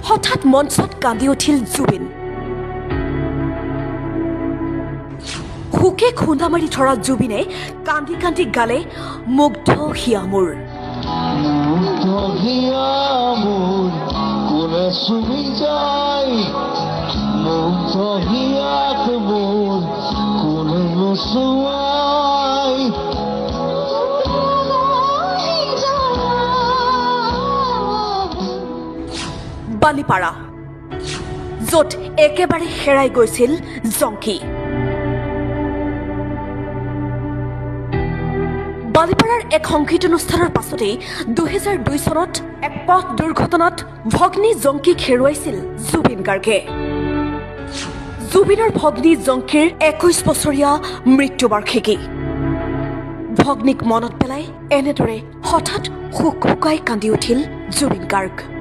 হঠাৎ মঞ্চত কান্দি উঠিল জুবিন। হুকে খুন্দা মাৰি ধৰা জুবিনে কান্দি কান্দি গালে মুগ্ধ হিয়া মোৰ। বালিপাৰা, য'ত একেবাৰে হেৰাই গৈছিল জংকি। বালিপাৰাৰ এক সংগীত অনুষ্ঠানৰ পাছতেই 2002 চনত এক পথ দুৰ্ঘটনাত ভগ্নী জংকিক হেৰুৱাইছিল জুবিন গাৰ্গে। জুবিনৰ ভগ্নী জংকিৰ 21 বছৰীয়া মৃত্যুবাৰ্ষিকী। ভগ্নীক মনত পেলাই এনেদৰে হঠাৎ হুক হুকাই কান্দি উঠিল জুবিন গাৰ্গ।